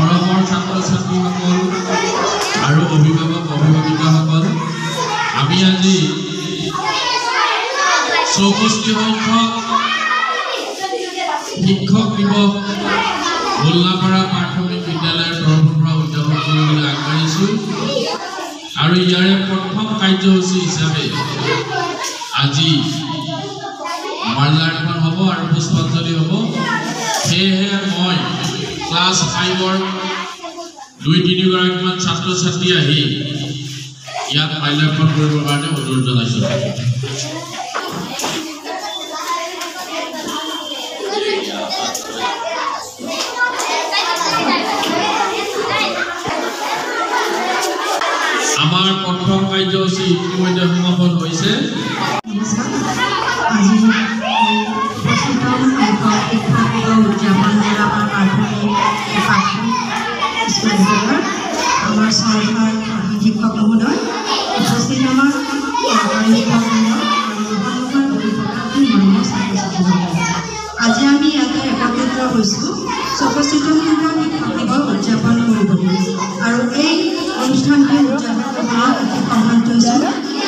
মৰমৰ ছাত্ৰ ছাত্ৰীসকল আৰু অভিভাৱক অভিভাৱিকাসকল, আমি আজি 64 সংখ্যক শিক্ষক দিৱস গোল্লাপাৰা প্ৰাথমিক বিদ্যালয়ৰ তৰফৰ পৰা উদযাপন কৰিবলৈ আগবাঢ়িছোঁ আৰু ইয়াৰে প্ৰথম কাৰ্যসূচী হিচাপে আজি মাল্যাৰ্পণ হ'ব আৰু পুষ্পাঞ্জলি হ'ব। সেয়েহে মই ক্লাছ 5ৰ 2-3 গৰাকীমান ছাত্ৰ ছাত্ৰী আহি ইয়াত মাল্যাৰ্পণ কৰিবৰ কাৰণে অনুৰোধ জনাইছোঁ। আমাৰ প্ৰথম কাৰ্যসূচী ইতিমধ্যে সমাপন হৈছে। আমাৰ চৰকাৰ শিক্ষক মহোদয়, উপস্থিত আমাৰ চৰকাৰী শিক্ষক আজি আমি ইয়াতে একত্ৰিত হৈছোঁ 64 সংখ্যক শিক্ষক দিৱস উদযাপন কৰিবলৈ। আৰু এই অনুষ্ঠানটি উদযাপন কৰাৰ অতি সৌভাগ্য হৈছে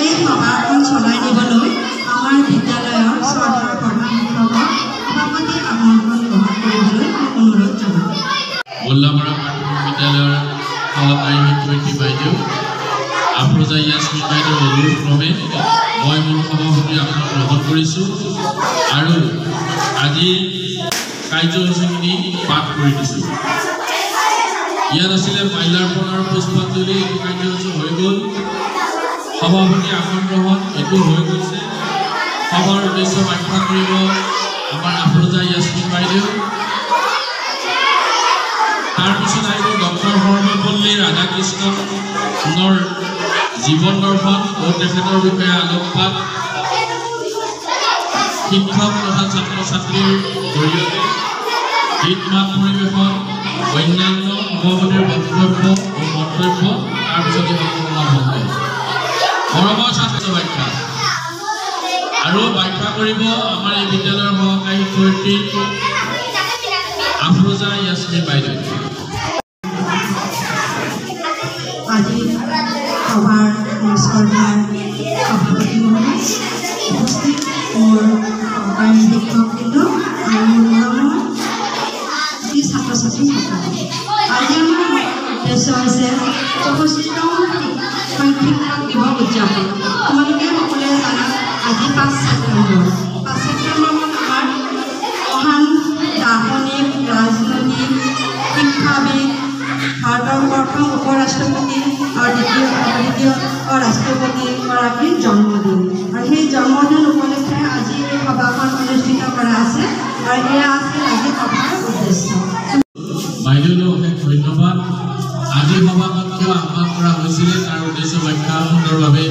এই সভাখন চলাই নিবলৈ আমাৰ বিদ্যালয়ৰ চৰকাৰ প্ৰধান শিক্ষকক সভাপতি আমন্ত্ৰণ গ্ৰহণ কৰিবলৈ অনুৰোধ জনাওঁ। গোল্লাপাৰা প্ৰাথমিক বিদ্যালয়ৰ সহকাৰী শিক্ষয়িত্ৰী বাইদেউ আফৰোজা ইয়াছমিন বাইদেউৰ অনুৰোধ ক্ৰমে মই মোৰ সভাপতি আসন গ্ৰহণ কৰিছোঁ আৰু আজি কাৰ্যসূচীখিনি পাঠ কৰি দিছোঁ। ইয়াত আছিলে মাল্যাৰ্পণ আৰু পুষ্পাঞ্জলি কাৰ্যসূচী হৈ গ'ল। সভাপতি আসন গ্ৰহণ এইটো হৈ গৈছে। সভাৰ উদ্দেশ্য ব্যাখ্যা কৰিব আমাৰ আফৰোজা ইয়াছমিন বাইদেউ। তাৰপিছত আহিব ডক্টৰ সৰ্বপল্লী ৰাধাকৃষ্ণনৰ জীৱন দৰ্শন আৰু তেখেতৰ বিষয়ে আলোকপাত শিক্ষক তথা ছাত্ৰ ছাত্ৰীৰ জৰিয়তে গীত মাত পৰিৱেশন, অন্যান্য সভাপতিৰ বক্তব্য আৰু মন্তব্য, তাৰপিছত মৰমৰ ছাত্ৰ ব্যাখ্যা আৰু ব্যাখ্যা কৰিব আমাৰ এই বিদ্যালয়ৰ সহকাৰী শিক্ষয়িত্ৰী আফৰোজা ইয়াছমিন বাইদেউ। আজি সভাৰ চৰকাৰ সভাপতি মহোদয়, উপস্থিত মোৰ সহকাৰী শিক্ষকবৃন্দ আৰু মৰমৰ ছাত্ৰ ছাত্ৰীসকল, আজি আমাৰ উদ্দেশ্য হৈছে 64তম শিক্ষক দিৱস উদযাপন। তোমালোকে সকলোৱে জানা আজি 5 ছেপ্টেম্বৰ। 5 ছেপ্টেম্বৰত আমাৰ মহান দাৰ্শনিক, ৰাজনৈতিক, শিক্ষাবিদ, ভাৰতৰ প্ৰথম উপৰাষ্ট্ৰপতি আৰু দ্বিতীয় ৰাষ্ট্ৰপতিগৰাকীৰ জন্মদিন। আৰু সেই জন্মদিন উপলক্ষে আজি এই সভাখন অনুষ্ঠিত কৰা আছে আৰু এয়া আছিল আজি সভাৰ উদ্দেশ্য। বাইদেউলৈ অশেষ ধন্যবাদ। আজি সভাখন কিয় আহ্বান কৰা হৈছিলে তাৰ উদ্দেশ্য ব্যাখ্যা সুন্দৰভাৱে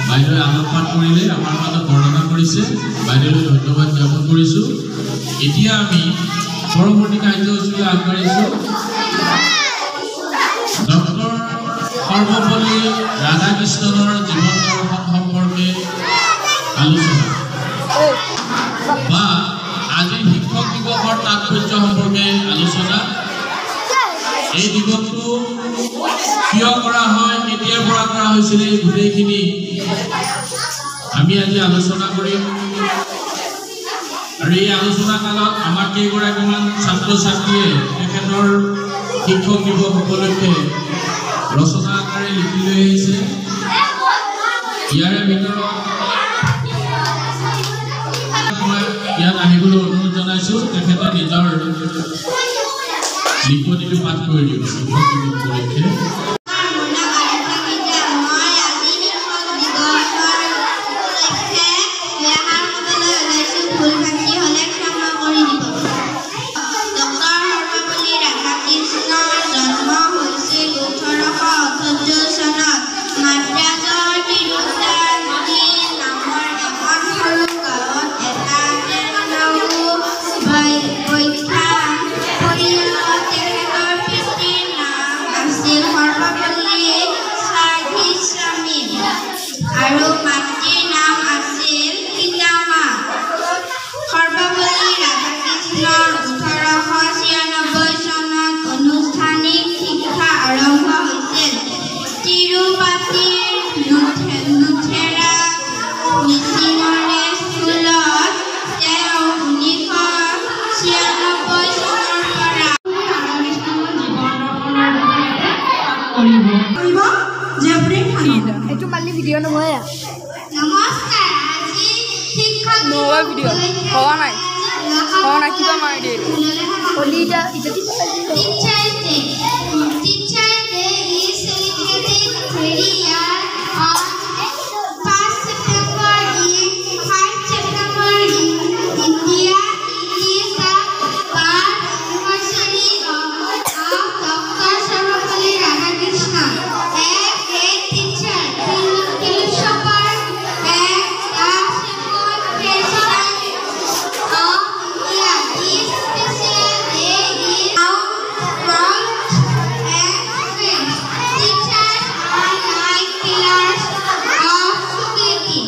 বাইদেৱে আলোকপাত কৰিলে, আমাৰ মাজত বৰ্ণনা কৰিছে। বাইদেউলৈ ধন্যবাদ জ্ঞাপন কৰিছোঁ। এতিয়া আমি পৰৱৰ্তী কাৰ্যসূচীলৈ আগবাঢ়িছোঁ। ডক্টৰ সৰ্বপল্লী ৰাধাকৃষ্ণনৰ জীৱন দৰ্শন সম্পৰ্কে আলোচনা বা আজিৰ শিক্ষক দিৱসৰ তাৎপৰ্য সম্পৰ্কে আলোচনা। এই দিৱসটো কিয় কৰা হয়, কেতিয়াৰ পৰা কৰা হৈছিলে, এই গোটেইখিনি আমি আজি আলোচনা কৰিম। আৰু এই আলোচনা কালত আমাৰ কেইগৰাকীমান ছাত্ৰ ছাত্ৰীয়ে তেখেতৰ শিক্ষক দিৱস উপলক্ষে ৰচনা আকাৰে লিখি লৈ আহিছে। ইয়াৰে ভিতৰত ইয়াত আহিবলৈ অনুৰোধ জনাইছোঁ। তেখেতে নিজৰ লিখনিটো পাঠ কৰি দিব শিক্ষক দিৱস উপলক্ষে। Harvard মাইকটো মালি ভিডিঅ' নহয় নমস্কাৰ আজি শিক্ষক নহয় ভিডিঅ' হোৱা নাই কিবা মাৰি দে হলি এতিয়া Teachers Day. Teachers Day is celebrated every year on 1st September in 5 September in India. It is the birth anniversary of Dr. Sarvapalli Radhakrishnan, a great teacher, philosopher, and the second president of India. This special day is now from and friends. Teachers are like pillars of society.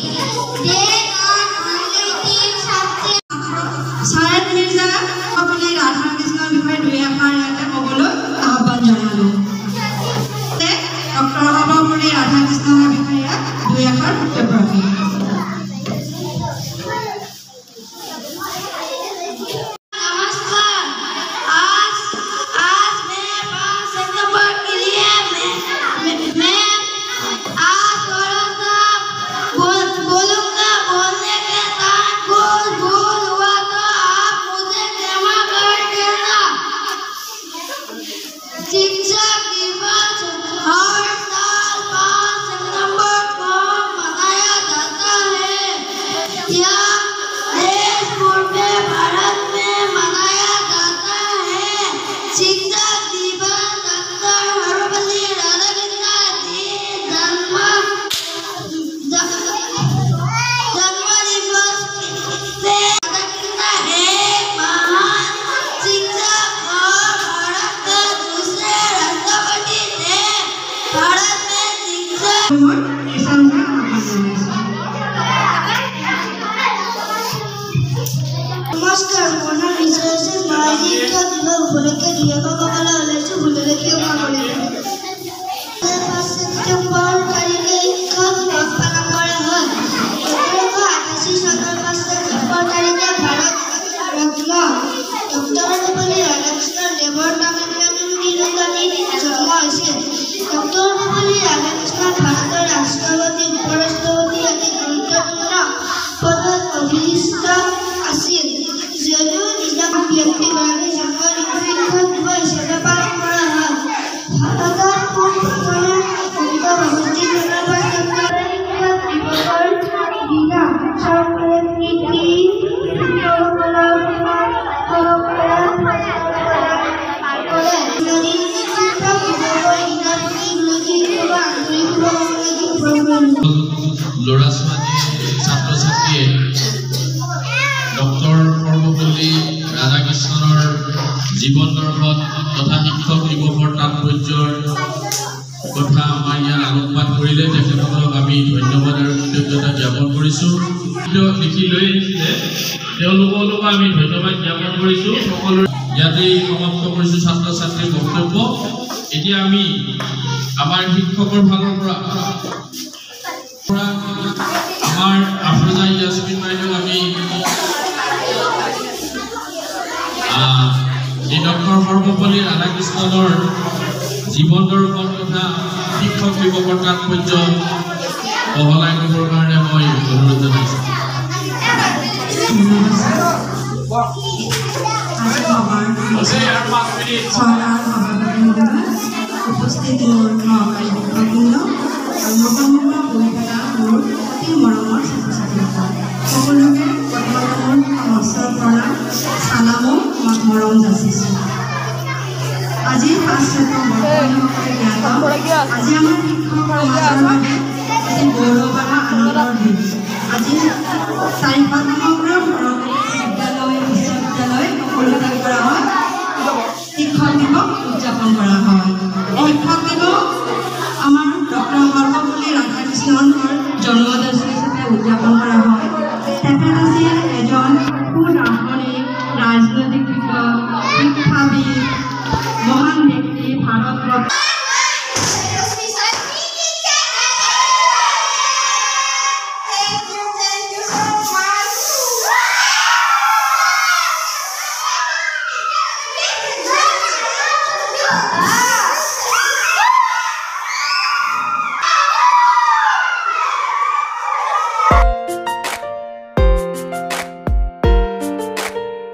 They not only teach subjects. Syed Mirza Sarvapalli Radhakrishnan বিষয়ে দুই এষাৰ ইয়াতে ক'বলৈ আহ্বান জনালোঁ। Doctor Sarvepalli ৰাধাকৃষ্ণনৰ বিষয়ে দুই এষাৰ বক্তব্য ৰাখিম। नमस्कार आज मैं 5 सितंबर के लिए मैं आज बोलूंगा बोलने के साथ भूल हुआ तो आप मुझे क्षमा कर देना। शिक्षक दिवस हर साल 5 सितंबर को मनाया जाता है। यह देश पूरे भारत में मनाया जाता है। शिक्षक दिवस डॉक्टर सर्वपल्ली राधाकृष्णन जी जन्म दिवस से राधाकृष्णन एक महान शिक्षक और भारत के दूसरे राष्ट्रपति थे। भारत में शिक्षक नमस्कार মোৰ নাম ৰিচাৰ্জ মই শিক্ষক দিৱস উপলক্ষে দুই এষাৰ ক'বলৈ ওলাইছোঁ ভুললৈ ক্ষমা কৰিব। 5 ছেপ্টেম্বৰ তাৰিখে শিক্ষক দিৱস পালন কৰা হয়। 1988 চনৰ 5 ছেপ্টেম্বৰ তাৰিখে ভাৰত ৰত্ন ডক্টৰ সৰ্বপল্লী ৰাধাকৃষ্ণন দেৱৰ তামিলনাডুৰ তিৰুতানীত জন্ম হৈছিল। ডক্টৰ সৰ্বপল্লী ৰাধাকৃষ্ণন ভাৰতৰ ৰাষ্ট্ৰপতি উপৰাষ্ট্ৰপতি আদি গুৰুত্বপূৰ্ণ পদত অধিষ্ঠিত আছিল। যদিও নিজক ব্যক্তিগৰাকী জন্মদিন শিক্ষক দিৱস হিচাপে পালন কৰা হয়। ভাৰতৰ পোনপ্ৰথমে অভিভাৱতী জনাৰ পাছত শিক্ষক দিৱসৰ দিনা চৰকাৰে নীতি শিক্ষকসকলৰ পৰম্পৰা কৰে। শিক্ষক দিৱসৰ দিনাৰ প্ৰতি গোলকীয় বা আন্তৰিক শুভকামনা ল'ৰা ছোৱালী ছাত্ৰ ছাত্ৰীয়ে ডক্টৰ সৰ্বপল্লী ৰাধাকৃষ্ণনৰ জীৱন দৰ্শন তথা শিক্ষক দিৱসৰ তাৎপৰ্যৰ কথা আমাৰ ইয়াত আলোকপাত কৰিলে তেখেতসকলক আমি ধন্যবাদ আৰু কৃতজ্ঞতা জ্ঞাপন কৰিছোঁ। লিখি লৈ আহিছিলে তেওঁলোককো আমি ধন্যবাদ জ্ঞাপন কৰিছোঁ। সকলো ইয়াতেই সমাপ্ত কৰিছোঁ ছাত্ৰ ছাত্ৰীৰ বক্তব্য। এতিয়া আমি আমাৰ শিক্ষকৰ ফালৰ পৰা আমাৰ আফৰোজা ইয়াছমিন বাইদেউ আমি এই ডক্টৰ সৰ্বপল্লী ৰাধাকৃষ্ণনৰ জীৱন দৰ্শন তথা শিক্ষক দিৱসৰ তাৎপৰ্য বহলাই ক'বৰ কাৰণে মই অনুৰোধ জনাইছোঁ। উপস্থিত মোৰ সহকাৰী শিক্ষকবৃন্দ আৰু মুখামুখা বহি থকা মোৰ অতি মৰমৰ ছাত্ৰ ছাত্ৰীসকল সকলোকে প্ৰথমে মোৰ নমস্কাৰ প্ৰণাম চালামো মৰম যাচিছোঁ। আজি 5 ছেপ্টেম্বৰ জ্ঞাত আজি আমাৰ শিক্ষক সমাজৰ বাবে অতি গৌৰৱ আৰু আনন্দৰ দিন। আজি চাৰিখন সমগ্ৰ বিদ্যালয় বিশ্ববিদ্যালয় সকলোতে কৰা হয় শিক্ষক দিৱস উদযাপন কৰা হয়। শিক্ষক দিৱস আমাৰ ডক্টৰ সৰ্বপল্লী ৰাধাকৃষ্ণনৰ জন্মদিন হিচাপে উদযাপন কৰা হয়। তেখেত আছিল এজন সুদাৰ্শনিক ৰাজনৈতিক বিজ্ঞ শিক্ষাবিদ মহান ব্যক্তি ভাৰত